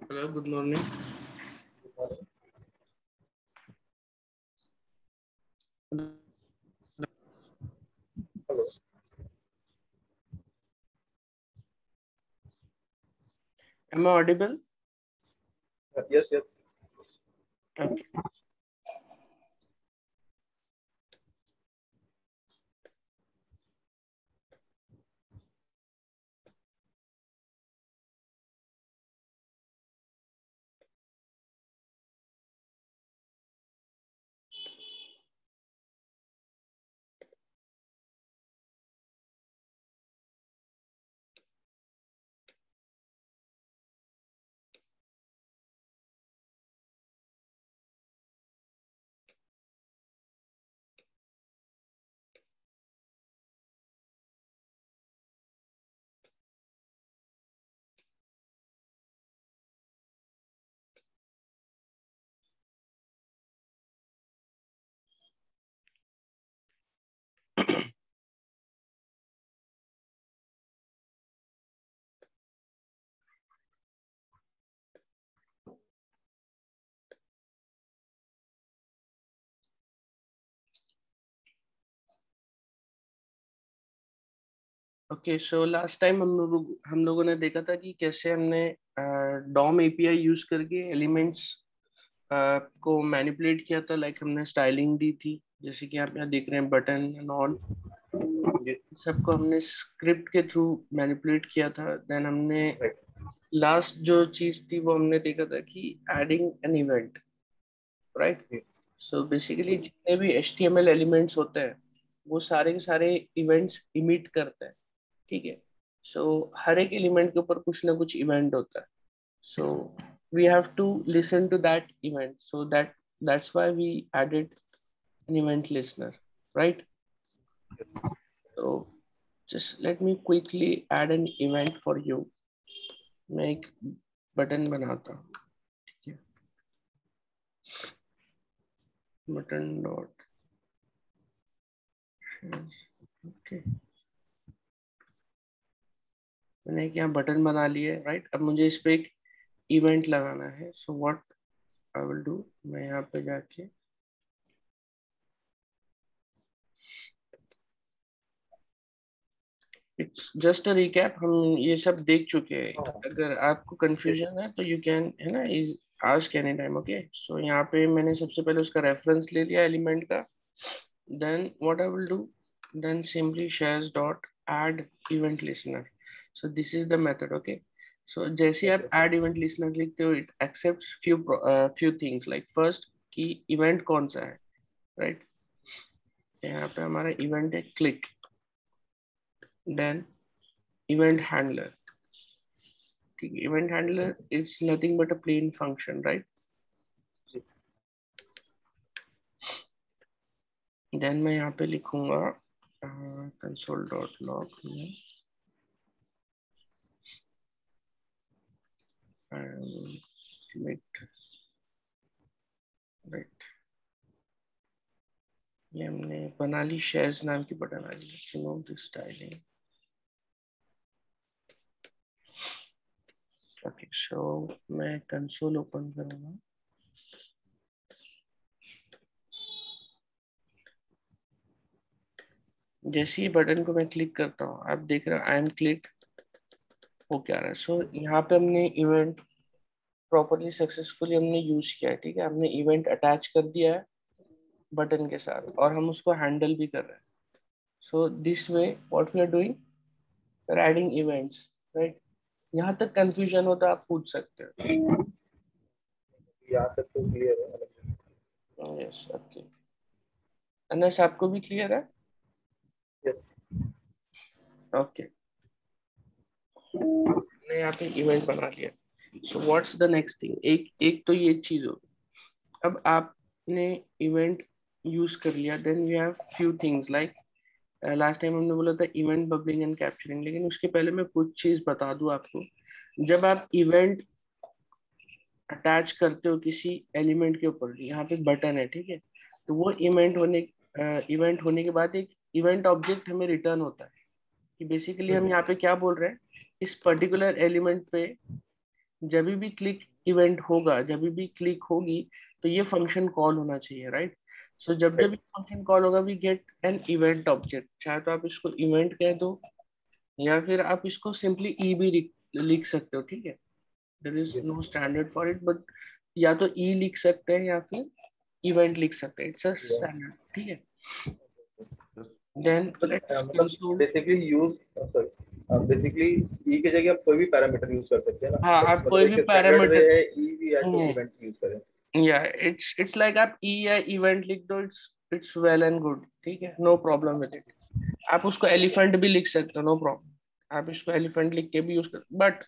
Hello, good morning. Hello. Am I audible? Yes, yes. Okay. Okay, so last time हम लोगों ने देखा था कि कैसे हमने डॉम एपीआई यूज करके एलिमेंट्स को मैनिपुलेट किया था। लाइक हमने स्टाइलिंग दी थी, जैसे कि आप यहाँ देख रहे हैं बटन एंड ऑल, सबको हमने स्क्रिप्ट के थ्रू मैनिपुलेट किया था। देन हमने लास्ट जो चीज थी वो हमने देखा था कि adding an event, right. So basically जितने भी HTML एलिमेंट्स होते हैं वो सारे के सारे इवेंट्स इमिट करते हैं, ठीक है। सो हर एक एलिमेंट के ऊपर कुछ ना कुछ इवेंट होता है। So we have to listen to that event, so that's why we added an event listener, right. तो just let me quickly add an event for you. मैं एक बटन बनाता हूँ, ठीक है। Button dot, okay. मैंने एक यहाँ बटन बना लिया है, राइट। अब मुझे इस पे एक इवेंट लगाना है। So what I will do, मैं यहाँ पे जाके इट्स जस्ट अ रिकैप, हम ये सब देख चुके हैं। अगर आपको कंफ्यूजन है तो यू कैन, है ना, is ask any time, okay. So यहाँ पे मैंने सबसे पहले उसका रेफरेंस ले लिया एलिमेंट का। Then what I will do, then simply shares dot add event listener. So this is the method, okay. So जैसे ही आप ऐड इवेंट लिसनर लिखते हो, it accepts few things. Like first कि इवेंट कौन सा है, राइट। यहाँ पे हमारा इवेंट है क्लिक। देन इवेंट हैंडलर, ठीक है। Event handler is nothing but a plain function, right. Then मैं यहाँ पे लिखूंगा कंसोल डॉट लॉग में commit, राइट। ये हमने बना ली, शेयर्स नाम की बटन आ गई, नो स्टाइलिंग। ओके, सो मैं कंसोल ओपन करूंगा। जैसे ही बटन को मैं क्लिक करता हूँ, आप देख रहे हो आई एम क्लिक हो क्या रहा है। सो यहाँ पे हमने इवेंट प्रॉपरली सक्सेसफुली हमने यूज किया है, ठीक है। हमने इवेंट अटैच कर दिया है बटन के साथ और हम उसको हैंडल भी कर रहे हैं। So this way what we are doing, we are adding events, right. यहाँ तक कंफ्यूजन हो तो आप पूछ सकते हो। यहाँ तक तो क्लियर है। Yes, okay. अनस आपको भी क्लियर है? Yes. ओके, हमने यहाँ पे इवेंट बना लिया। So what's the next thing, एक एक तो ये चीज हो। अब आपने इवेंट यूज कर लिया, then we have few things like last time हमने बोला था इवेंट बबलिंग एंड कैप्चरिंग। लेकिन उसके पहले मैं कुछ चीज बता दूं आपको। जब आप इवेंट अटैच करते हो किसी एलिमेंट के ऊपर, यहाँ पे बटन है, ठीक है, तो वो इवेंट होने के बाद एक इवेंट ऑब्जेक्ट हमें रिटर्न होता है। कि बेसिकली हम यहाँ पे क्या बोल रहे हैं इस पर्टिकुलर एलिमेंट पे जब भी क्लिक इवेंट होगा, जब भी क्लिक होगी, तो ये फंक्शन कॉल होना चाहिए, राइट? सो जब जब फंक्शन कॉल होगा we get an event object. चाहे तो आप इसको इवेंट कह दो या फिर आप इसको सिंपली ई भी लिख सकते हो, ठीक है? There is no standard for it, but या तो ई लिख सकते हैं या फिर इवेंट लिख सकते हैं, इट्स अ स्टैंडर्ड, ठीक है? देन लेट्स मतलब console. Basically use sorry basically e की जगह आप कोई भी पैरामीटर यूज कर सकते हैं ना, हाँ, आप कोई मतलब भी एक स्टैंडर्ड वे पैरामीटर, है ई भी या तो इवेंट यूज करें। या इट्स लाइक आप ई या इवेंट लिख दो, इट्स वेल एंड गुड, ठीक है, नो प्रॉब्लम विद इट। आप उसको एलिफेंट भी लिख सकते हो, नो प्रॉब्लम, आप इसको एलिफेंट लिख के भी यूज कर, बट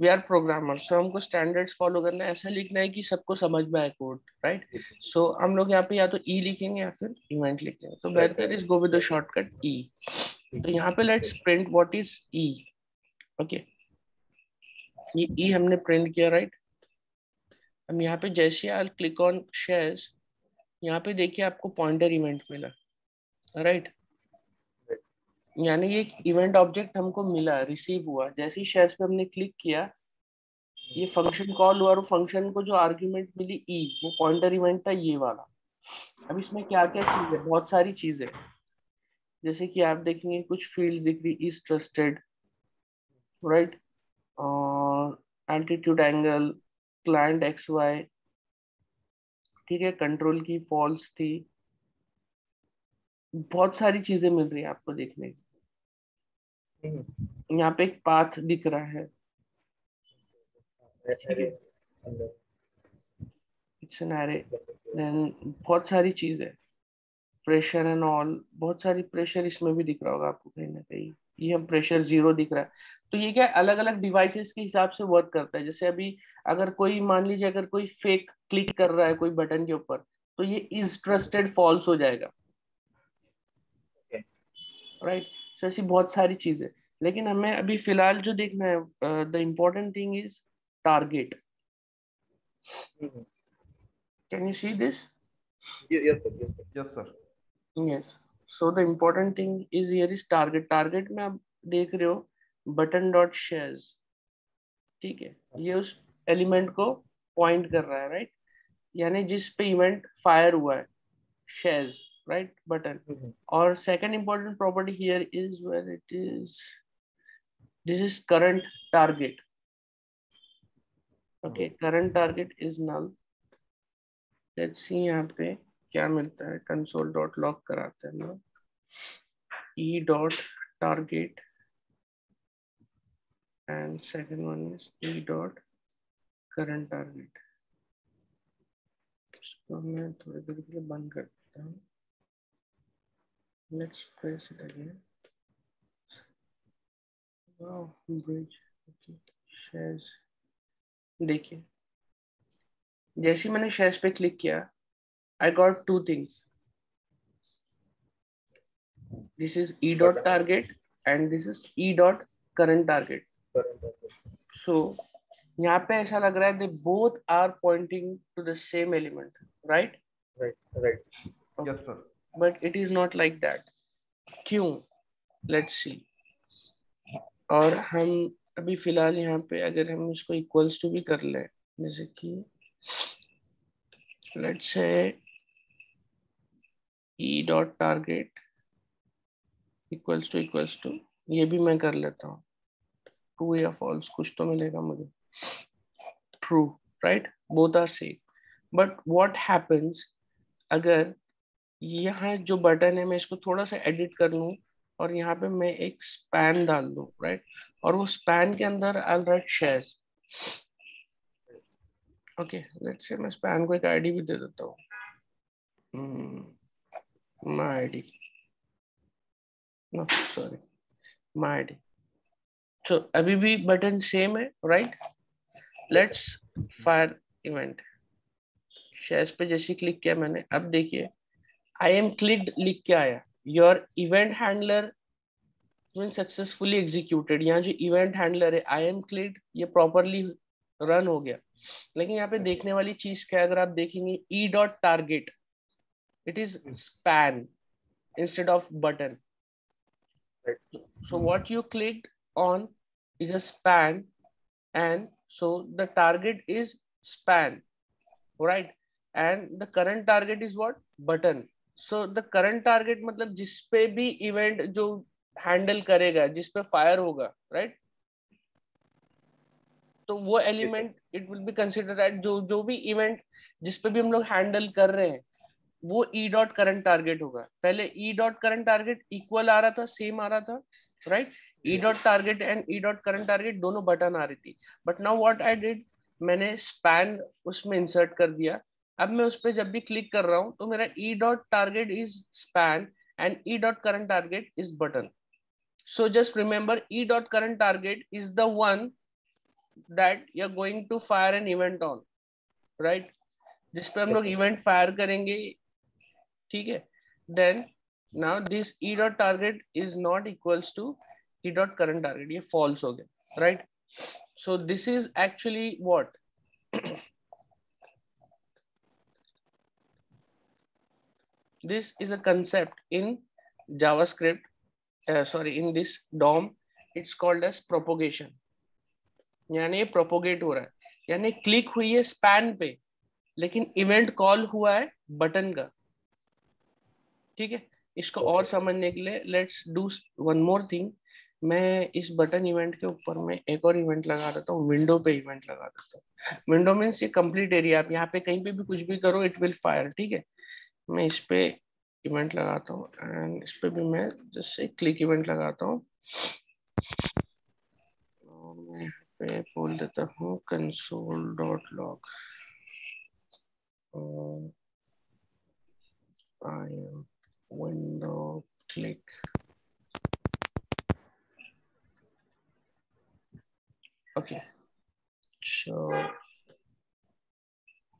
वी आर प्रोग्रामर्स, सो हमको स्टैंडर्ड्स फॉलो करना है, ऐसा लिखना है कि सबको समझ में आए कोड, राइट? सो हम लोग यहाँ पे या तो ई लिखेंगे या फिर इवेंट लिखेंगे, तो राइट बेहतर is go with the shortcut e. तो यहाँ पे let's print what is e. Okay, ये ई हमने प्रिंट किया, राइट? हम यहाँ पे जैसे आई क्लिक ऑन शेयर्स, यहाँ पे देखिए आपको पॉइंटर इवेंट मिला, राइट? यानी ये एक इवेंट ऑब्जेक्ट हमको मिला, रिसीव हुआ, जैसे ही शेयर्स पे हमने क्लिक किया ये फंक्शन कॉल हुआ, और फंक्शन को जो आर्ग्यूमेंट मिली ई, वो पॉइंटर इवेंट था ये वाला। अब इसमें क्या क्या चीज है, बहुत सारी चीजें, जैसे कि आप देखेंगे कुछ फील्ड दिख रही, इज ट्रस्टेड, राइट? और altitude angle, client X Y, ठीक है, कंट्रोल की फॉल्स थी, बहुत सारी चीजें मिल रही है आपको देखने की। यहाँ पे एक पाथ दिख रहा है, ठीक है, इट्स एन एरे। देन बहुत सारी चीजें, प्रेशर एंड ऑल, बहुत सारी प्रेशर इसमें भी दिख रहा होगा आपको कहीं ना कहीं, ये हम प्रेशर जीरो दिख रहा है। तो ये क्या अलग अलग डिवाइसेस के हिसाब से वर्क करता है। जैसे अभी अगर कोई मान लीजिए अगर कोई फेक क्लिक कर रहा है कोई बटन के ऊपर, तो ये इज ट्रस्टेड फॉल्स हो जाएगा, राइट? तो ऐसी बहुत सारी चीजें, लेकिन हमें अभी फिलहाल जो देखना है, the important thing is target. Can you see this? Yes sir. Yes, so the important thing is here is target. Target में आप देख रहे हो बटन डॉट शेयर्स, ठीक है, ये उस एलिमेंट को पॉइंट कर रहा है, राइट? यानी जिस पे इवेंट फायर हुआ है, शेयर्स, राइट, बटन। और second important property here is where it is, this is current target. Okay, current target is null. Let's see यहाँ पे क्या मिलता है, कंसोल डॉट लॉग कराते हैं ना, ई dot target and second one is e dot current target. इसको मैं थोड़ी देर के लिए बंद कर देता हूँ। Let's press it again. Wow, bridge. Okay, shares, देखिए जैसे ही मैंने शेयर्स पे क्लिक किया, I got two things, this is e dot target and this is e dot current target. सो यहाँ पे ऐसा लग रहा है they both are pointing to the same element, right? Right right. Yes sir. But it is not like that. क्यों? Let's see. और हम अभी फिलहाल यहाँ पे अगर हम इसको इक्वल्स टू भी कर लें, जैसे कि let's say e dot target equals to, ये भी मैं कर लेता हूँ, ट्रू या फॉल्स कुछ तो मिलेगा मुझे, true, right? Both are same. But what happens अगर यहाँ जो बटन है मैं इसको थोड़ा सा एडिट कर लूँ और यहाँ पे मैं एक स्पैन डाल दूँ, राइट? और वो स्पैन के अंदर I write shares. Okay, let's say मैं स्पैन को एक आईडी भी दे देता हूँ, my ID, no sorry, my ID. तो अभी भी बटन सेम है, right? Let's fire event. Shares पे जैसे क्लिक किया मैंने, अब देखिए आई एम क्लिक्ड लिख के आया, your event handler successfully executed. यहाँ जो इवेंट हैंडलर है आई एम क्लिक्ड, ये प्रॉपरली रन हो गया। लेकिन यहाँ पे देखने वाली चीज क्या है, अगर आप देखेंगे ई dot target, it is span instead of button. So what you clicked on is a span, and so the target is span, right? And the current target is what? Button. So the current target मतलब जिस पे भी event जो handle करेगा, जिस पे fire होगा, right? तो वो element it will be consider at जो भी इवेंट जिस पे भी हम लोग हैंडल कर रहे हैं, वो ई डॉट करंट टारगेट होगा. पहले e dot current target equal आ रहा था, सेम आ रहा था, right? E dot target and e dot current target दोनों बटन आ रही थी. But now what I did, मैंने स्पैन उसमें इंसर्ट कर दिया. अब मैं उस पर जब भी क्लिक कर रहा हूं तो मेरा ई dot target is span and e dot current target is button. So just remember, e dot current target is the one that you're going to fire an event on, right? जिस पे हम लोग event fire करेंगे, ठीक है? Then now this e dot target is not equals to e dot current target. ये false हो गया, right? So this is actually what this is a concept in JavaScript. Sorry, in this DOM, it's called as propagation. यानी ये propagate हो रहा है, यानी click हुई है स्पैन पे, लेकिन इवेंट कॉल हुआ है बटन का. ठीक है? इसको और समझने के लिए let's do one more thing. मैं इस बटन इवेंट के ऊपर में एक और इवेंट लगा देता हूँ, विंडो पे इवेंट लगा देता हूँ. विंडो मीन्स ये कंप्लीट एरिया, आप यहाँ पे कहीं पे भी कुछ भी करो इट विल फायर. ठीक है? मैं इस पे इवेंट लगाता हूँ एंड इस पे भी मैं जैसे क्लिक इवेंट लगाता हूँ. मैं पे बोल देता हूँ console.log. I am window click. Okay, so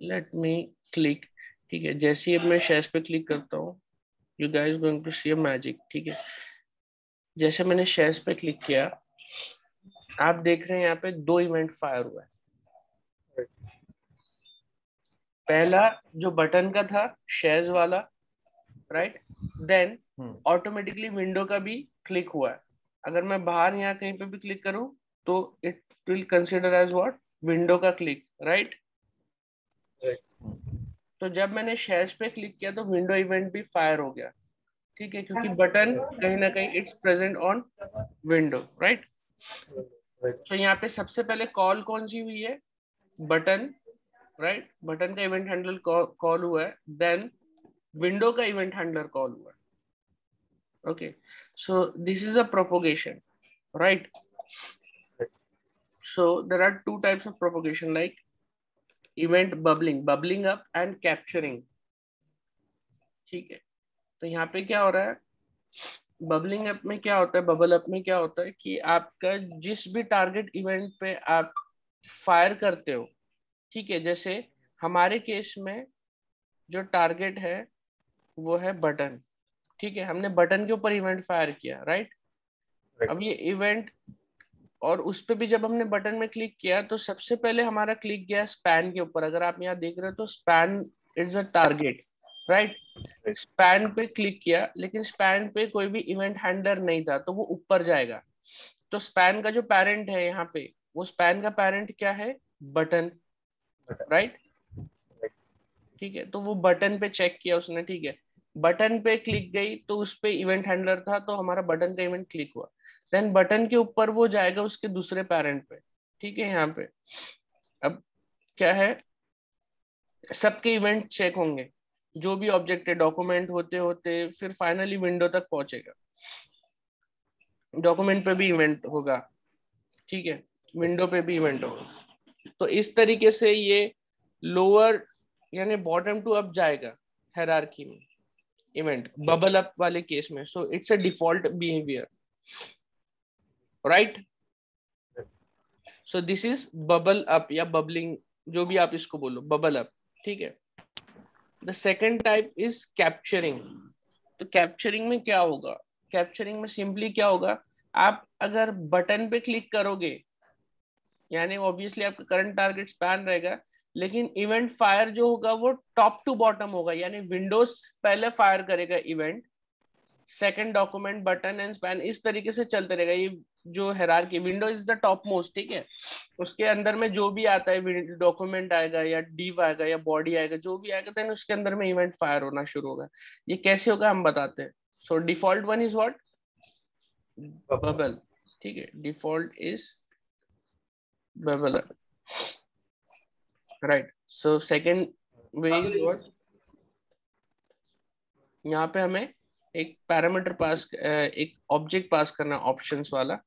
let me click. ठीक है, जैसे ही मैं शेयर्स पे क्लिक करता हूँ, you guys going to see a magic. ठीक है, जैसे मैंने शेयर्स पे क्लिक किया, आप देख रहे हैं यहाँ पे दो इवेंट फायर हुआ है. पहला जो बटन का था, शेयर्स वाला, राइट? देन ऑटोमेटिकली विंडो का भी क्लिक हुआ है. अगर मैं बाहर यहाँ कहीं पे भी क्लिक करूं तो it will consider as what? Window का क्लिक, राइट? तो जब मैंने शेयर्स पे क्लिक किया तो विंडो इवेंट भी फायर हो गया. ठीक है, क्योंकि बटन कहीं ना कहीं it's present on window, right? तो यहाँ पे सबसे पहले कॉल कौन सी हुई है? Button, right? बटन का इवेंट हैंडलर कॉल हुआ है. देन विंडो का इवेंट हैंडलर कॉल हुआ है. Okay, so this is a propagation, right? So there are two types of propagation, like event bubbling up and capturing. ठीक है, तो यहाँ पे क्या हो रहा है? बबलिंग अप में क्या होता है, बबल अप में क्या होता है कि आपका जिस भी टारगेट इवेंट पे आप फायर करते हो, ठीक है, जैसे हमारे केस में जो टारगेट है वो है बटन. ठीक है, हमने बटन के ऊपर इवेंट फायर किया, राइट? अब ये इवेंट, और उस पे भी जब हमने बटन में क्लिक किया तो सबसे पहले हमारा क्लिक गया स्पैन के ऊपर. अगर आप यहाँ देख रहे हो तो span is a target, right? Span पे क्लिक किया, लेकिन स्पैन पे कोई भी इवेंट हैंडलर नहीं था, तो वो ऊपर जाएगा. तो स्पैन का जो पेरेंट है यहाँ पे, वो स्पैन का पेरेंट क्या है? Button, right? ठीक है, तो वो बटन पे चेक किया उसने. ठीक है, बटन पे क्लिक गई तो उस पे इवेंट हैंडलर था, तो हमारा बटन का इवेंट क्लिक हुआ. देन बटन के ऊपर वो जाएगा उसके दूसरे पेरेंट पे. ठीक है, यहाँ पे अब क्या है, सबके इवेंट चेक होंगे, जो भी ऑब्जेक्ट है, डॉक्यूमेंट होते होते फिर फाइनली विंडो तक पहुंचेगा. डॉक्यूमेंट पे भी इवेंट होगा, ठीक है, विंडो पे भी इवेंट होगा. तो इस तरीके से ये लोअर यानी बॉटम टू अप जाएगा हायरार्की में इवेंट, बबल अप वाले केस में. So it's a default behaviour, right? So this is bubble up या बबलिंग, जो भी आप इसको बोलो, बबल अप. ठीक है, the second type is capturing. तो कैप्चरिंग में क्या होगा? कैप्चरिंग में सिंपली क्या होगा, आप अगर बटन पे क्लिक करोगे, यानी ऑब्वियसली आपका करंट टारगेट स्पैन रहेगा, लेकिन इवेंट फायर जो होगा वो टॉप टू बॉटम होगा, यानी विंडोज पहले फायर करेगा event, second document, button and span, इस तरीके से चलते रहेगा। ये जो hierarchy, window is the top most, ठीक है। उसके अंदर में जो भी आता है, डॉक्यूमेंट आएगा या div आएगा या बॉडी आएगा, जो भी आएगा देन उसके अंदर में इवेंट फायर होना शुरू होगा। ये कैसे होगा हम बताते हैं। So default one is what, bubble, ठीक है, default is bubble, right. So second way is what, यहाँ पे हमें एक पैरामीटर पास, एक ऑब्जेक्ट पास करना है ऑप्शंस वाला।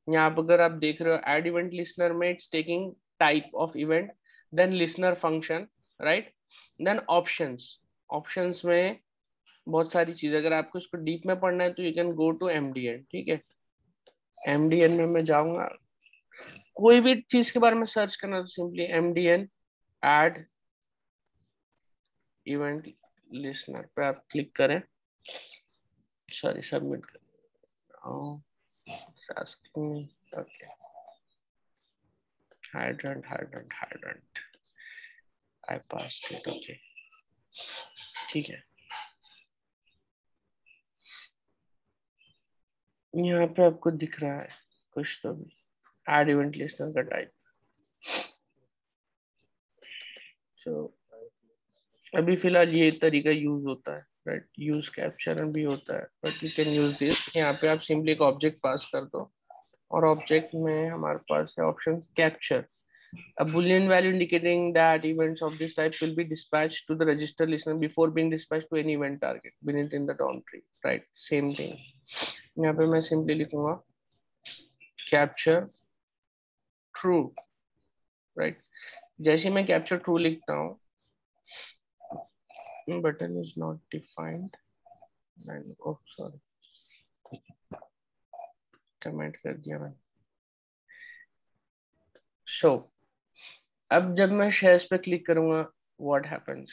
यहाँ पर अगर आप देख रहे हो एड इवेंट लिसनर में it's taking type of event, then listener function, right, then options. Options में बहुत सारी चीजें, अगर आपको इसको डीप में पढ़ना है तो यू कैन गो टू एमडीएन, ठीक है। एमडीएन में मैं जाऊंगा, कोई भी चीज के बारे में सर्च करना तो सिंपली एमडीएन एड इवेंट लिसनर पे आप क्लिक करें, सॉरी सबमिट कर, okay, hydrant I passed it, okay, ठीक है। यहाँ पे आपको दिख रहा है कुछ तो भी, एड इवेंट लिस्टर का टाइप। तो अभी फिलहाल ये तरीका यूज होता है, राइट, यूज कैप्चर भी होता है, but you can use this. यहाँ पे आप सिंपली एक ऑब्जेक्ट पास कर दो, और ऑब्जेक्ट में हमारे पास है option capture, a boolean value indicating that events of this type will be dispatched to the register listener before being dispatched to any event target beneath in the DOM tree, right, same thing। यहाँ पे मैं simply लिखूंगा capture true, right. जैसे मैं capture true लिखता हूँ, button is not defined, sorry comment कर दिया मैंने। सो अब जब मैं शेयर्स पे क्लिक करूंगा, what happens,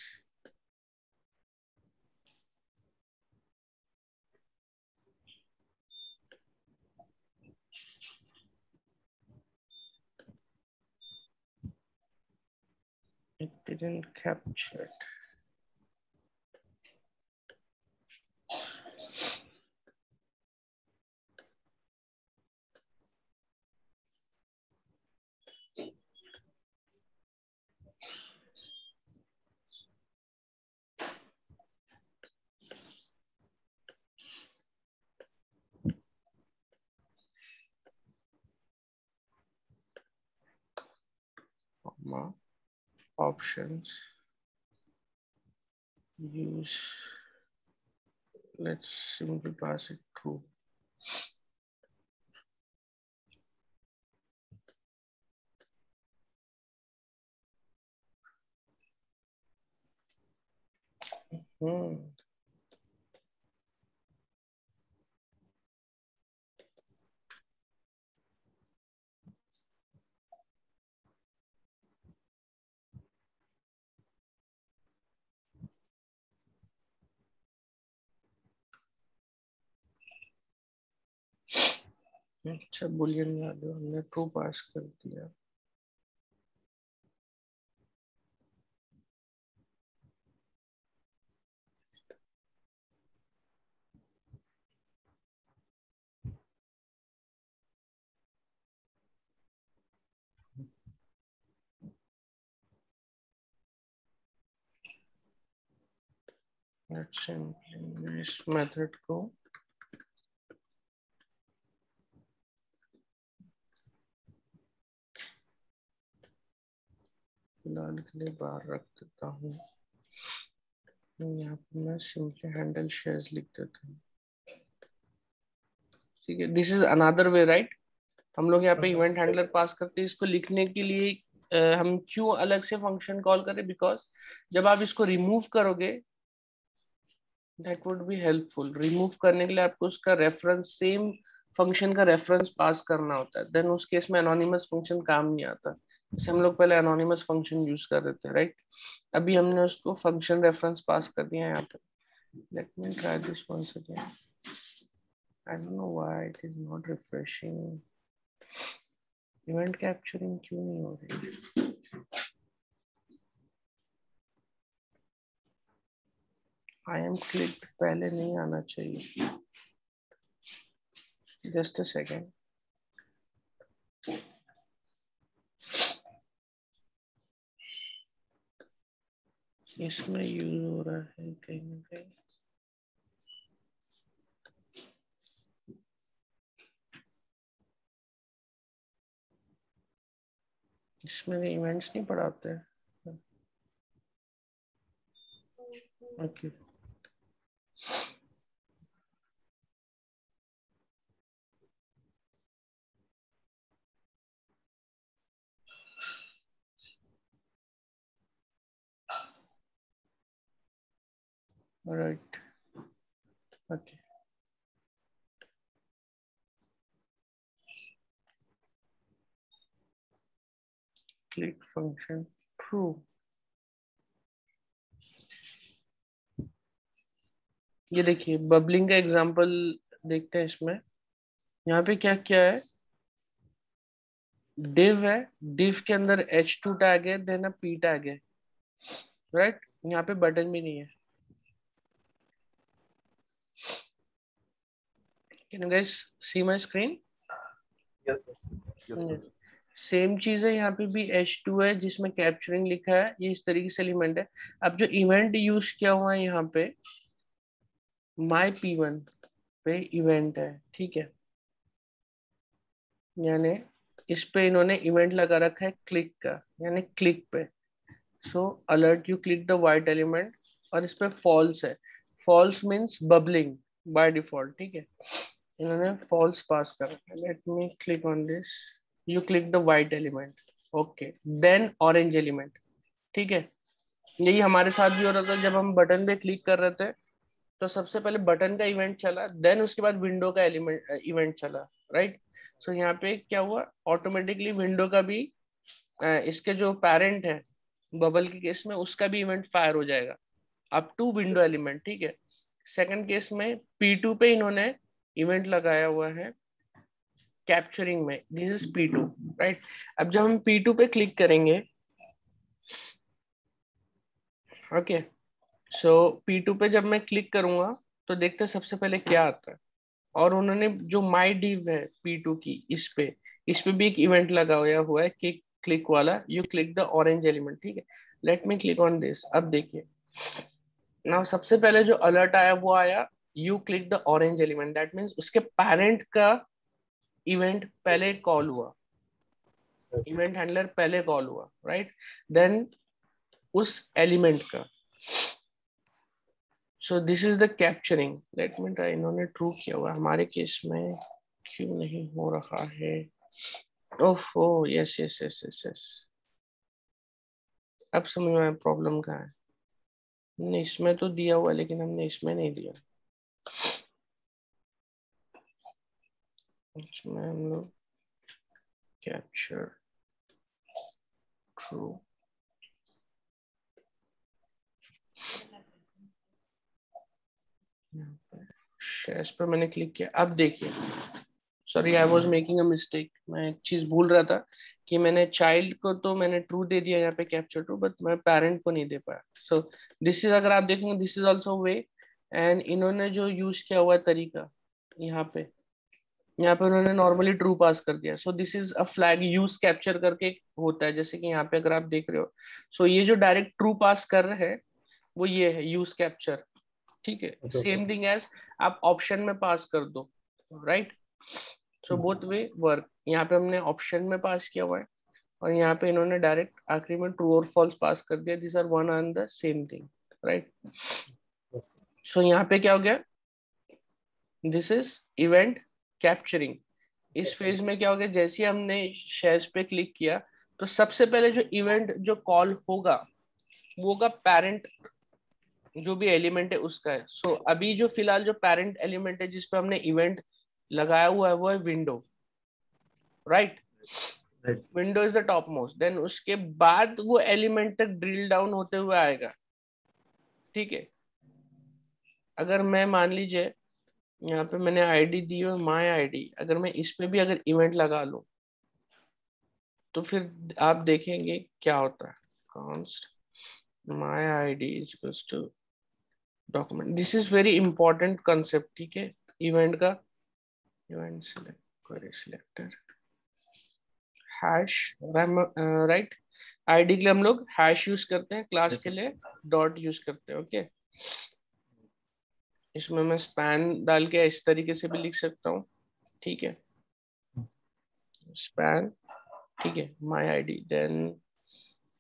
it didn't capture it। Options use, let's simply pass it true। हम्म, अच्छा बुलियन वैल्यू हमने ट्रू पास कर दिया। अच्छा मैं इस मेथड को फिलहाल के लिए बाहर रख देता हूँ। यहाँ पे मैं सिंपली हैंडल शेयर्स लिख देता हूँ, ठीक है। This is another way, right. हम लोग यहाँ पे इवेंट हैंडलर पास करते हैं, इसको लिखने के लिए हम क्यों अलग से फंक्शन कॉल करें, बिकॉज जब आप इसको रिमूव करोगे that would be helpful. Remove करने के लिए आपको उसका रेफरेंस, सेम फंक्शन का रेफरेंस पास करना होता है, देन उस केस में एनोनिमस फंक्शन काम नहीं आता। जैसे हम लोग पहले एनोनिमस फंक्शन यूज कर रहे थे, राइट। अभी हमने उसको फंक्शन रेफरेंस पास कर दिया है यहाँ पे। Let me try this once again, I don't know why it is not refreshing, event capturing क्यों नहीं हो रही। आई एम क्लिक पहले नहीं आना चाहिए। Just a second. इसमें यूज हो रहा है कहीं ना कहीं। इसमें इवेंट्स नहीं पढ़ाते। Okay right. Okay click function true. ये देखिए बबलिंग का एग्जांपल देखते हैं इसमें। यहाँ पे क्या क्या है, div है, div के अंदर h2 टैग है, देन p टैग है, राइट। यहाँ पे बटन भी नहीं है। Can you guys see my screen? Yes sir, yes sir. Same चीज है, यहाँ पे भी h2 है जिसमें कैप्चरिंग लिखा है, ये इस तरीके से एलिमेंट है। अब जो इवेंट यूज किया हुआ है यहाँ पे माई p1 पे इवेंट है, ठीक है। यानी इस पे इन्होंने इवेंट लगा रखा है क्लिक का, यानी क्लिक पे। So alert you click the white element, और इस पे फॉल्स है। False means bubbling by default, ठीक है। इन्होंने फॉल्स पास कर रखा है। Let me click on this, you click the white element, okay, then orange element, ठीक है। यही हमारे साथ भी हो रहा था, जब हम बटन पे क्लिक कर रहे थे तो सबसे पहले बटन का इवेंट चला, देन उसके बाद विंडो का एलिमेंट इवेंट चला, राइट। सो यहाँ पे क्या हुआ, ऑटोमेटिकली विंडो का भी इसके जो पेरेंट है बबल के केस में उसका भी इवेंट फायर हो जाएगा अप टू विंडो एलिमेंट, ठीक है। सेकंड केस में P2 पे इन्होंने इवेंट लगाया हुआ है कैप्चरिंग में, दिस इज P2, राइट। अब जब हम P2 पे क्लिक करेंगे, ओके, सो P2 पे जब मैं क्लिक करूंगा तो देखते हैं सबसे पहले क्या आता है। और उन्होंने जो माई डिव है P2 की, इस पे भी एक इवेंट लगा हुआ है कि क्लिक वाला, you click the orange element, ठीक है। Let me click on this, अब देखिए ना, सबसे पहले जो अलर्ट आया वो आया you click the orange element, that means उसके पेरेंट का इवेंट पहले कॉल हुआ, इवेंट हैंडलर पहले कॉल हुआ, राइट। देन उस एलिमेंट का, सो this is the capturing. Late me try, इन्होंने ट्रू किया हुआ हमारे केस में क्यों नहीं हो रहा है? ओफो, yes yes yes yes yes, अब समझ में आया प्रॉब्लम कहाँ है। हमने इसमें तो दिया हुआ है, लेकिन हमने इसमें नहीं दिया। इसमें हम लोग कैप्चर ट्रू, शेयर्स पर मैंने क्लिक किया। अब देखिए, sorry I was making a mistake, मैं एक चीज भूल रहा था कि मैंने चाइल्ड को तो मैंने ट्रू दे दिया यहाँ पे कैप्चर ट्रू, बट मैं पेरेंट को नहीं दे पाया। सो दिस इज, अगर आप देखेंगे this is also way. And इन्होंने जो यूज किया हुआ है तरीका, यहाँ पे यहाँ पे उन्होंने नॉर्मली ट्रू पास कर दिया। सो this is a flag use capture करके होता है, जैसे कि यहाँ पे अगर आप देख रहे हो। सो ये जो डायरेक्ट ट्रू पास कर रहे हैं वो ये है यूज कैप्चर, ठीक है। Okay okay. Same thing as आप ऑप्शन में पास कर दो, right. So both way work, यहाँ पे हमने ऑप्शन में पास किया हुआ है, और यहाँ पे इन्होंने डायरेक्ट आखिरी में ट्रू और फॉल्स पास कर दिया, this are one on the same thing, right. So यहाँ पे क्या हो गया, दिस इज इवेंट कैप्चरिंग। इस फेज में क्या हो गया, जैसे ही हमने शेयर्स पे क्लिक किया तो सबसे पहले जो इवेंट जो कॉल होगा वो होगा पेरेंट, जो भी एलिमेंट है उसका है। सो अभी जो फिलहाल जो पेरेंट एलिमेंट है जिसपे हमने इवेंट लगाया हुआ है वो है window, right. Right. Window is the top most, then उसके बाद वो एलिमेंट तक ड्रिल डाउन होते हुए आएगा, ठीक है। अगर मैं मान लीजिए यहाँ पे मैंने आईडी दी है माई आईडी, अगर मैं इस पे भी अगर इवेंट लगा लूं तो फिर आप देखेंगे क्या होता है। Const my ID is equals to document, this is very important concept, ठीक है, इवेंट का। Event select query selector hash, right. ID के लिए हम लोग हैश यूज करते हैं, क्लास के लिए डॉट यूज करते हैं। ओके, इसमें मैं स्पैन डाल के इस तरीके से भी लिख सकता हूँ, ठीक है, स्पैन, ठीक है। My ID, then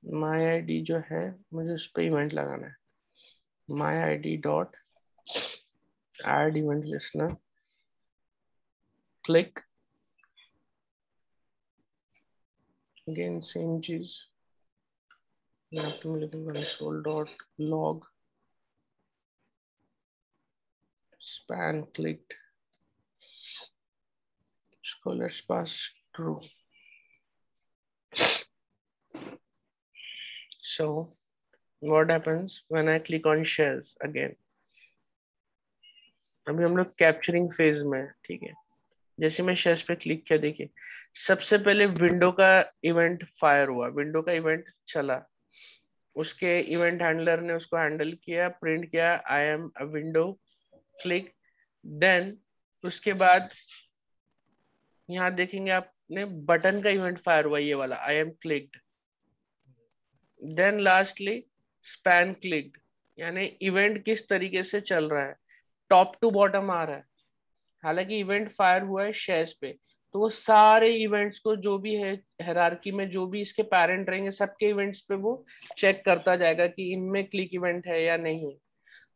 my ID जो है मुझे उस पर इवेंट लगाना है, my ID dot add event listener, click, again same चीज, यहाँ पे मैं लिखूंगा console dot log span clicked, so let's pass true. So what happens when I click on shares again? अभी हम लोग कैप्चरिंग फेज में है, ठीक है। जैसे मैं शेयर्स पे क्लिक किया, देखिए सबसे पहले विंडो का इवेंट फायर हुआ, विंडो का इवेंट चला, उसके इवेंट हैंडलर ने उसको हैंडल किया, प्रिंट किया I am a window, click, then उसके बाद यहाँ देखेंगे आपने बटन का इवेंट फायर हुआ, ये वाला I am clicked, then lastly span clicked, यानी इवेंट किस तरीके से चल रहा है, टॉप टू बॉटम आ रहा है। हालांकि इवेंट फायर हुआ है शेयर्स पे, तो वो सारे इवेंट्स को जो भी है हायरार्की में जो भी इसके पेरेंट रहेंगे सबके इवेंट्स पे वो चेक करता जाएगा कि इनमें क्लिक इवेंट है या नहीं है,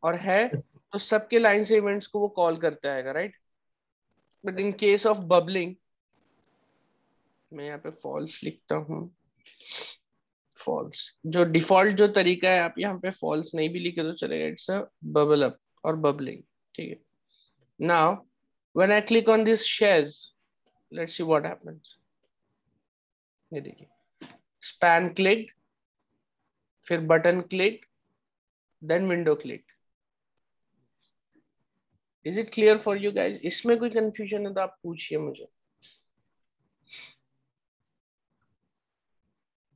और है तो सबके लाइन से इवेंट्स को वो कॉल करता है, right. But in case of bubbling, मैं यहाँ पे फॉल्स लिखता हूँ, फॉल्स जो डिफॉल्ट जो तरीका है, आप यहाँ पे फॉल्स नहीं भी लिखे तो चलेगा, इट्स अ बबल अप और बबलिंग, ठीक है। Now when I click on this shares, let's see what happens. ये देखिए स्पैन क्लिक, फिर button click, then window click. Is it clear for you guys? इसमें कोई कंफ्यूजन है तो आप पूछिए मुझे।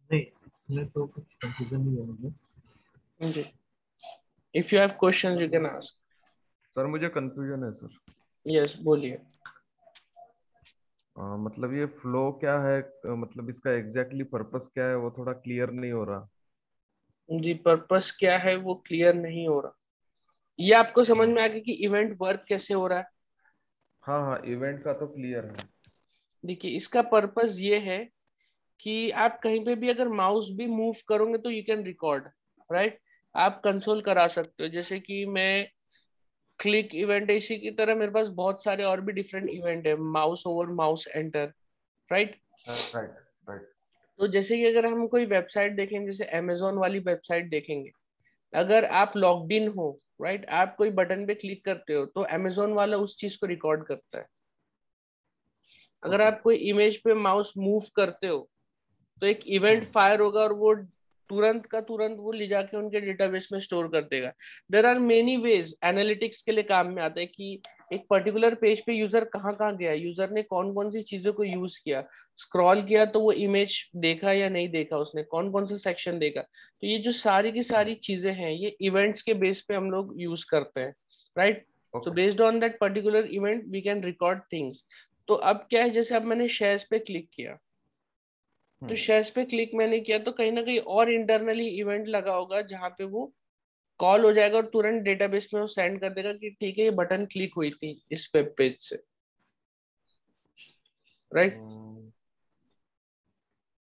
नहीं, इसमें तो कुछ कंफ्यूजन नहीं है मुझे। If you have questions you can ask. Sir मुझे कंफ्यूजन है सर। यस, बोलिए। मतलब ये फ्लो क्या है, मतलब इसका एग्जैक्टली पर्पस क्या है, वो थोड़ा क्लियर नहीं हो रहा। जी, पर्पस क्या है वो क्लियर नहीं हो रहा। ये आपको समझ हाँ में आ गया कि इवेंट वर्क कैसे हो रहा है? हाँ हाँ, इवेंट का तो क्लियर है। देखिए इसका पर्पस ये है कि आप कहीं पे भी अगर माउस भी मूव करोगे तो यू कैन रिकॉर्ड, राइट। आप कंसोल करा सकते हो, जैसे कि मैं क्लिक इवेंट है, इसी की तरह मेरे पास बहुत सारे और भी डिफरेंट इवेंट है, mouse over, mouse enter, right. Right right. तो जैसे कि अगर हम कोई वेबसाइट देखेंगे, जैसे अमेजोन वाली वेबसाइट देखेंगे, अगर आप लॉग्ड इन हो, राइट, आप कोई बटन पे क्लिक करते हो तो अमेजोन वाला उस चीज को रिकॉर्ड करता है। अगर ओके आप कोई इमेज पे माउस मूव करते हो तो एक इवेंट फायर होगा और वो तुरंत का तुरंत वो ले जाके उनके डेटाबेस में स्टोर कर देगा। There are many ways, analytics के लिए काम में आता है कि एक पर्टिकुलर पेज पे यूजर कहाँ कहाँ गया, यूजर ने कौन कौन सी चीजों को यूज किया, स्क्रॉल किया तो वो इमेज देखा या नहीं देखा, उसने कौन कौन सा सेक्शन देखा। तो ये जो सारी की सारी चीजें हैं ये इवेंट्स के बेस पे हम लोग यूज करते हैं, right. So okay. Based on that particular event we can record things. तो अब क्या है, जैसे अब मैंने शेयर्स पे क्लिक किया, तो हम्म। शेयर्स पे क्लिक मैंने किया तो कहीं ना कहीं और इंटरनली इवेंट लगा होगा जहां पे वो कॉल हो जाएगा और तुरंत डेटाबेस में वो सेंड कर देगा कि ठीक है ये बटन क्लिक हुई थी इस वेब पेज से, राइट। हम्म,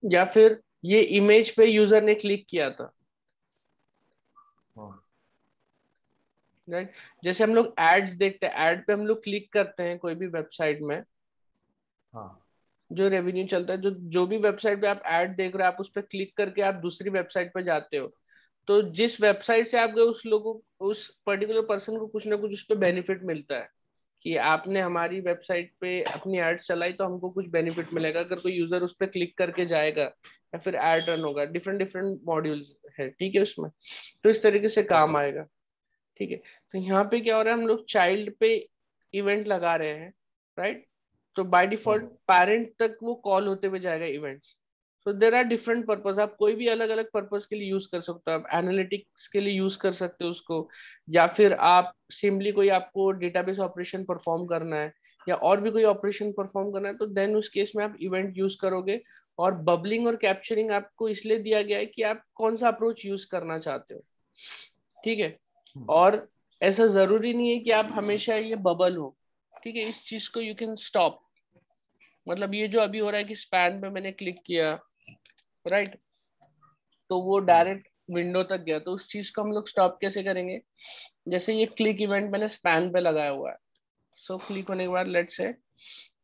या फिर ये इमेज पे यूजर ने क्लिक किया था, हाँ राइट। जैसे हम लोग एड्स देखते हैं, एड पे हम लोग क्लिक करते हैं कोई भी वेबसाइट में, हाँ। जो रेवेन्यू चलता है, जो जो भी वेबसाइट पे आप ऐड देख रहे हो आप उस पर क्लिक करके आप दूसरी वेबसाइट पे जाते हो, तो जिस वेबसाइट से आप गए उस लोगों, उस पर्टिकुलर पर्सन को कुछ ना कुछ उस पर बेनिफिट मिलता है कि आपने हमारी वेबसाइट पे अपनी एड्स चलाई तो हमको कुछ बेनिफिट मिलेगा। अगर कोई यूजर उस पर क्लिक करके जाएगा या फिर एड रन होगा, डिफरेंट डिफरेंट मॉड्यूल्स है, ठीक है, उसमें तो इस तरीके से काम ओके। आएगा, ठीक है। तो यहाँ पे क्या हो रहा है, हम लोग चाइल्ड पे इवेंट लगा रहे हैं, राइट। तो बाय डिफॉल्ट हाँ पेरेंट तक वो कॉल होते हुए जाएगा events. So there are different purpose, आप कोई भी अलग अलग पर्पज के लिए यूज कर सकते हो, आप एनालिटिक्स के लिए यूज कर सकते हो उसको, या फिर आप सिंपली कोई आपको डेटाबेस ऑपरेशन परफॉर्म करना है, या और भी कोई ऑपरेशन परफॉर्म करना है, तो देन उस केस में आप इवेंट यूज करोगे। और बबलिंग और कैप्चरिंग आपको इसलिए दिया गया है कि आप कौन सा अप्रोच यूज करना चाहते हो, ठीक है। और ऐसा जरूरी नहीं है कि आप हमेशा ये बबल हो, ठीक है। इस चीज को यू कैन स्टॉप। मतलब ये जो अभी हो रहा है कि स्पैन पे मैंने क्लिक किया, राइट, तो वो डायरेक्ट विंडो तक गया, तो उस चीज को हम लोग स्टॉप कैसे करेंगे? जैसे ये क्लिक इवेंट मैंने स्पैन पे लगाया हुआ है, सो क्लिक होने के बाद लेट से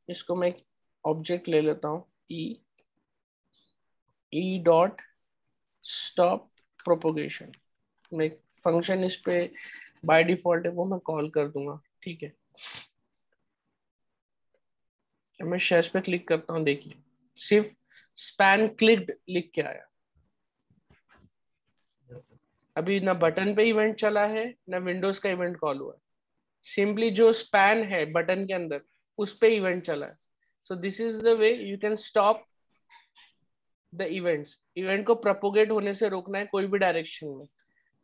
इसको मैं एक ऑब्जेक्ट ले लेता हूँ, ई डॉट स्टॉप प्रोपोगेशन। मैं फंक्शन इस पे बाय डिफॉल्ट है वो मैं कॉल कर दूंगा, ठीक है। जब मैं शेष पे क्लिक करता हूँ, देखिए सिर्फ स्पैन क्लिक्ड लिख के आया। अभी ना बटन पे इवेंट चला है ना विंडोज का इवेंट कॉल हुआ है, सिंपली जो स्पैन है बटन के अंदर उस पे इवेंट चला है। सो this is the way you can stop the events. Event को प्रोपोगेट होने से रोकना है कोई भी डायरेक्शन में।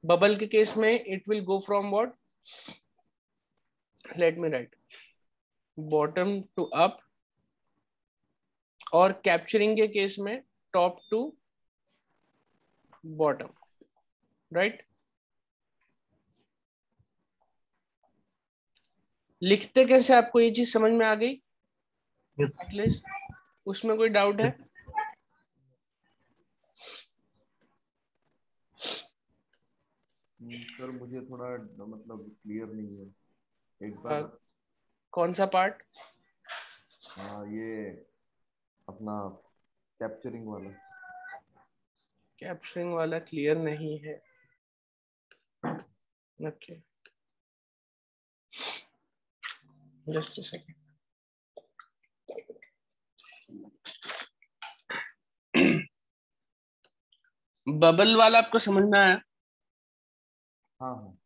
बबल के केस में it will go from what, let me write, bottom to up, और कैप्चरिंग के केस में टॉप टू बॉटम, राइट। लिखते कैसे आपको ये चीज समझ में आ गई एटलीस्ट? उसमें कोई डाउट है? सर मुझे थोड़ा मतलब क्लियर नहीं है, एक आ, बार। कौन सा पार्ट? ये अपना कैप्चरिंग वाला। कैप्चरिंग वाला क्लियर नहीं है, okay, just a second. Bubble वाला आपको समझ में आया? हाँ हाँ।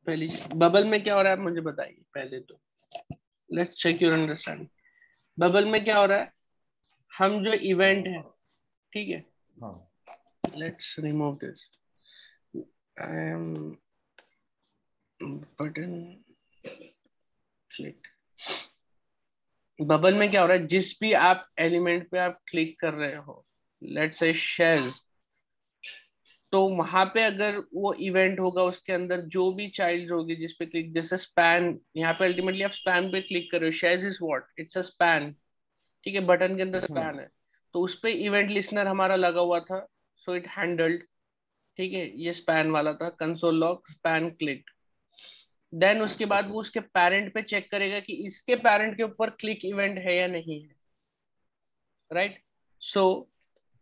पहली बबल में क्या हो रहा है आप मुझे बताइए पहले तो, let's check your understanding. Bubble में क्या हो रहा है? हम जो इवेंट है, ठीक है, हाँ let's remove this, I am button click. Bubble में क्या हो रहा है, जिस भी आप एलिमेंट पे आप क्लिक कर रहे हो, लेट्स से शेल, तो वहां पे अगर वो इवेंट होगा उसके अंदर जो भी चाइल्ड होगी जिस पे क्लिक, जैसे स्पैन, यहाँ पे अल्टीमेटली आप स्पैन पे क्लिक कर रहे हो, शेज is what, it's a span, ठीक है, बटन के अंदर स्पैन है, तो उस पे इवेंट लिसनर हमारा लगा हुआ था, सो इट हैंडल्ड, ठीक है, ये स्पैन वाला था, console log span click. Then उसके बाद ओके। वो उसके पेरेंट पे चेक करेगा कि इसके पेरेंट के ऊपर क्लिक इवेंट है या नहीं है, राइट। सो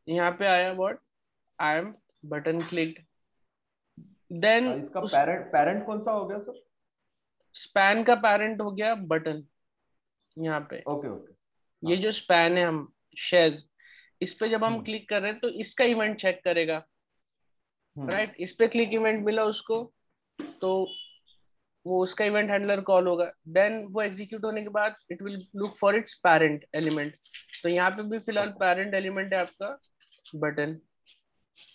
यहाँ पे आया what, I am button clicked. Then इसका उस पेरेंट पेरेंट कौन सा हो गया सर? स्पैन का पेरेंट हो गया बटन। यहाँ पे ओके ओके। ये हाँ। जो स्पैन है, हम शेज, इस पे जब हम हम्म क्लिक कर रहे हैं तो इसका इवेंट चेक करेगा, हम्म। राइट। इस पे क्लिक इवेंट मिला उसको, तो वो उसका इवेंट हैंडलर कॉल होगा। देन वो एग्जीक्यूट होने के बाद it will look for its parent element. तो यहाँ पे भी फिलहाल ओके पेरेंट एलिमेंट है आपका बटन।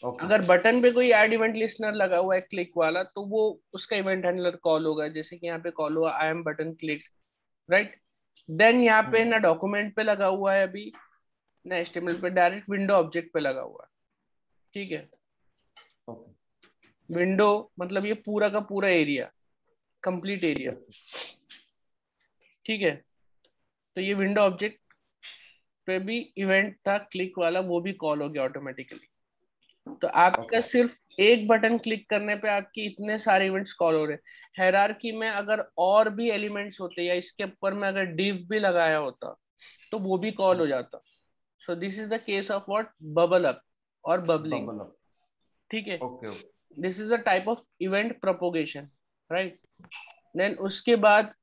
ओके। अगर बटन पे कोई ऐड इवेंट लिस्नर लगा हुआ है क्लिक वाला, तो वो उसका इवेंट हैंडलर कॉल होगा, जैसे कि यहाँ पे कॉल हुआ I am button click, right. Then यहाँ पे हम्म। ना डॉक्यूमेंट पे लगा हुआ है अभी, ना एचटीएमएल पे, डायरेक्ट विंडो ऑब्जेक्ट पे लगा हुआ है, ठीक है। ओके। विंडो मतलब ये पूरा का पूरा एरिया, कंप्लीट एरिया, यस। ठीक है। तो ये विंडो ऑब्जेक्ट पे भी इवेंट था क्लिक वाला, वो भी कॉल हो गया ऑटोमेटिकली। तो आपका ओके। सिर्फ एक बटन क्लिक करने पे आपकी इतने सारे इवेंट्स कॉल हो रहे हैं। हायरार्की में अगर और भी एलिमेंट्स होते या इसके ऊपर में अगर div भी लगाया होता तो वो भी कॉल हो जाता। So this is the case of what, bubble up और बबलिंग, बबल अप। ठीक है। Okay okay. This is the type of event propagation, right. Then उसके बाद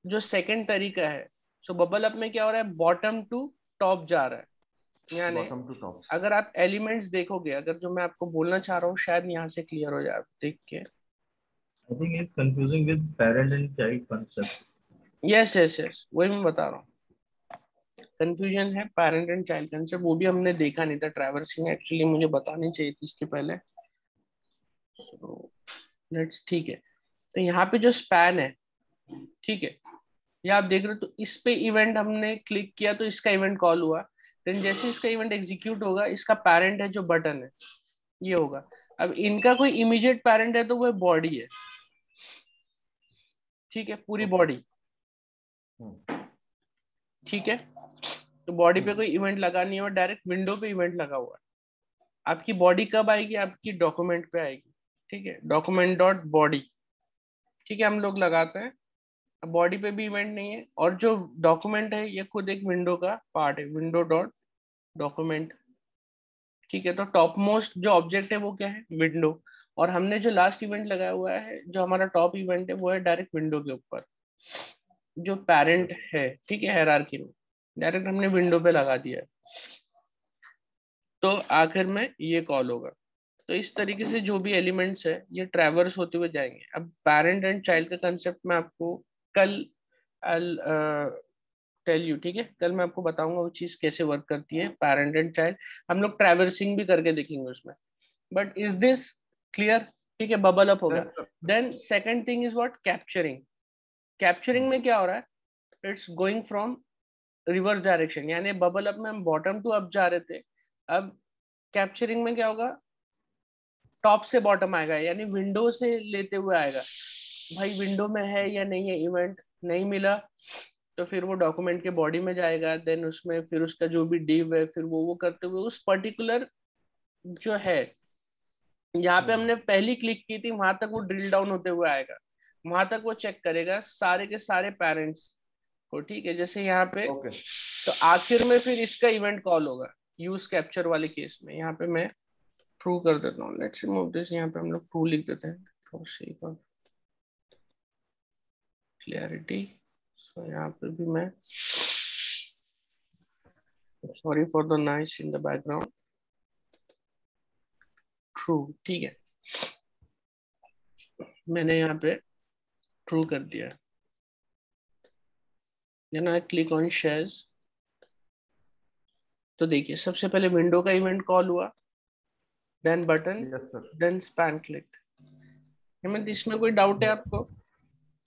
जो सेकंड तरीका है, सो बबल अप में क्या हो रहा है, बॉटम टू टॉप जा रहा है, यानी बॉटम टू टॉप। अगर आप एलिमेंट्स देखोगे, अगर जो मैं आपको बोलना चाह रहा हूँ शायद यहाँ से क्लियर हो जाए, आप देख के। I think it's confusing with parent and child concept. Yes yes yes, वही मैं बता रहा हूँ, कंफ्यूजन है पेरेंट एंड चाइल्ड कंसेप्ट, वो भी हमने देखा नहीं था, ट्रैवर्सिंग एक्चुअली मुझे बतानी चाहिए थी इसके पहले। लेट्स, ठीक है। तो यहाँ पे जो स्पैन है, ठीक है, या आप देख रहे हो तो इस पे इवेंट हमने क्लिक किया तो इसका इवेंट कॉल हुआ, देन जैसे इसका इवेंट एग्जीक्यूट होगा, इसका पैरेंट है जो बटन है ये होगा। अब इनका कोई इमीडिएट पैरेंट है तो वो बॉडी है, ठीक है, पूरी बॉडी, ठीक है। तो बॉडी पे कोई इवेंट लगा नहीं हुआ, डायरेक्ट विंडो पे इवेंट लगा हुआ है। आपकी बॉडी कब आएगी, आपकी डॉक्यूमेंट पे आएगी, ठीक है, डॉक्यूमेंट डॉट बॉडी, ठीक है, हम लोग लगाते हैं। बॉडी पे भी इवेंट नहीं है, और जो डॉक्यूमेंट है ये खुद एक विंडो का पार्ट है, विंडो डॉट डॉक्यूमेंट, ठीक है। तो टॉप मोस्ट जो ऑब्जेक्ट है वो क्या है, विंडो, और हमने जो लास्ट इवेंट लगाया हुआ है, जो हमारा टॉप इवेंट है, वो है डायरेक्ट विंडो के ऊपर, जो पैरेंट है, ठीक है, हायरार्की में डायरेक्ट हमने विंडो पे लगा दिया है। तो आखिर में ये कॉल होगा। तो इस तरीके से जो भी एलिमेंट्स है ये ट्रैवर्स होते हुए जाएंगे। अब पेरेंट एंड चाइल्ड का कंसेप्ट मैं आपको कल टेल यू, ठीक है, कल मैं आपको बताऊंगा वो चीज कैसे वर्क करती है, पेरेंट एंड चाइल्ड। हम लोग ट्रैवर्सिंग भी करके देखेंगे उसमें। But is this clear? ठीक है, बबल अप हो गया। Then second thing is what, capturing. Capturing में क्या हो रहा है, it's going from reverse direction, यानी बबल अप में हम बॉटम टू अप जा रहे थे, अब कैप्चरिंग में क्या होगा, टॉप से बॉटम आएगा, यानी विंडो से लेते हुए आएगा। भाई विंडो में है या नहीं है इवेंट, नहीं मिला तो फिर वो डॉक्यूमेंट के बॉडी में जाएगा, देन उसमें फिर उसका जो भी डिव है, फिर वो करते हुए उस पर्टिकुलर जो है, यहाँ पे हमने पहली क्लिक की थी वहां तक वो ड्रिल डाउन होते हुए आएगा, वहां तक वो चेक करेगा सारे के सारे पेरेंट्स को, ठीक है, जैसे यहाँ पे। तो आखिर में फिर इसका इवेंट कॉल होगा यूज कैप्चर वाले केस में। यहाँ पे मैं ट्रू कर देता हूँ, लेट्स रिमूव दिस, यहाँ पे हम लोग ट्रू लिख देते हैं for sake of clarity. So यहाँ पे भी मैं, sorry for the noise in the background, true, ठीक है, मैंने यहाँ पे ट्रू कर दिया। Then I click on shares, तो देखिए सबसे पहले विंडो का इवेंट कॉल हुआ, then button, then span click. इसमें कोई डाउट है आपको?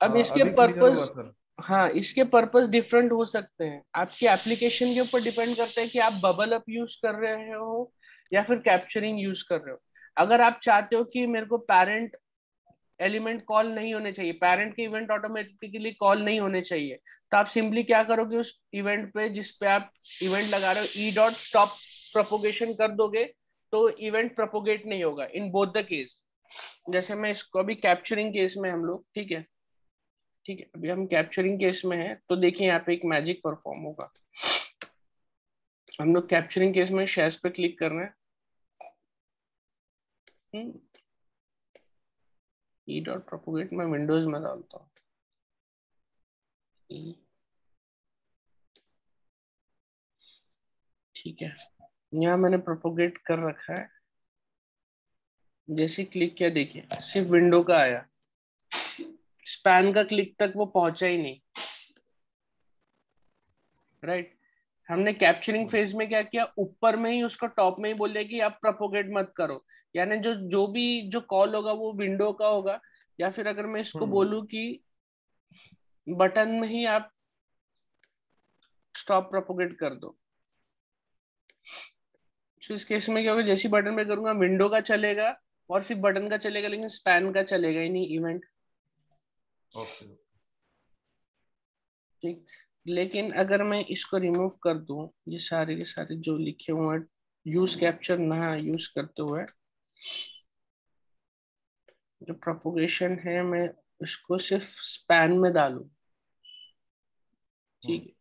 अब इसके अभी क्लियर हुआ पर्पस, सर। हाँ, इसके पर्पस डिफरेंट हो सकते हैं, आपकी एप्लीकेशन के ऊपर डिपेंड करता है कि आप बबल अप यूज कर रहे हो या फिर कैप्चरिंग यूज कर रहे हो। अगर आप चाहते हो कि मेरे को पैरेंट एलिमेंट कॉल नहीं होने चाहिए, पैरेंट के इवेंट ऑटोमेटिकली कॉल नहीं होने चाहिए, तो आप सिंपली क्या करोगे, उस इवेंट पे जिस पे आप इवेंट लगा रहे हो ई डॉट स्टॉप प्रोपोगेशन कर दोगे, तो इवेंट प्रोपोगेट नहीं होगा इन बोथ द केस। जैसे मैं इसको अभी कैप्चरिंग केस में हम लोग, ठीक है, ठीक है, अभी हम कैप्चरिंग केस में है, तो देखिए यहाँ पे एक मैजिक परफॉर्म होगा। हम लोग कैप्चरिंग केस में शेयर्स पे क्लिक कर रहे हैं, ई डॉट प्रोपोगेट मैं विंडोज में डालता हूँ, ठीक है, यहाँ मैंने प्रोपोगेट कर रखा है। जैसे क्लिक किया देखिए सिर्फ विंडो का आया, स्पैन का क्लिक तक वो पहुंचा ही नहीं, राइट। हमने कैप्चरिंग फेज में क्या किया, ऊपर में ही उसको टॉप में ही बोल दिया कि आप प्रोपोगेट मत करो, यानी जो जो भी जो कॉल होगा वो विंडो का होगा, या फिर अगर मैं इसको बोलूं कि बटन में ही आप स्टॉप प्रोपोगेट कर दो। तो इस केस में क्या होगा, जैसी बटन पे करूंगा विंडो का चलेगा और सिर्फ बटन का चलेगा, लेकिन स्पैन का चलेगा ही नहीं इवेंट, ठीक। लेकिन अगर मैं इसको रिमूव कर दूं, ये सारे के सारे जो लिखे हुए हैं यूज कैप्चर ना यूज करते हुए, जो प्रोपोगेशन है मैं इसको सिर्फ स्पैन में डालूं, ठीक है,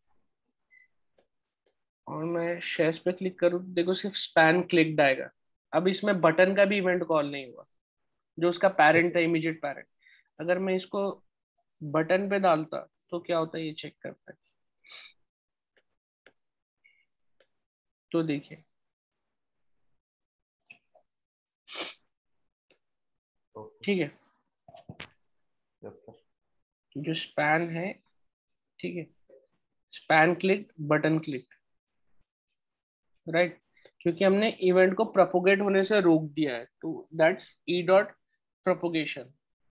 और मैं शेयर्स पे क्लिक करूँ तो देखो सिर्फ स्पैन क्लिक्ड आएगा। अब इसमें बटन का भी इवेंट कॉल नहीं हुआ, जो उसका पैरेंट है, इमीडिएट पैरेंट। अगर मैं इसको बटन पे डालता तो क्या होता है, ये चेक करते हैं। तो देखिए ठीक है, जो स्पैन है, ठीक है, span click, button click, right, क्योंकि हमने इवेंट को प्रोपोगेट होने से रोक दिया है, तो दैट्स ई डॉट प्रोपोगेशन।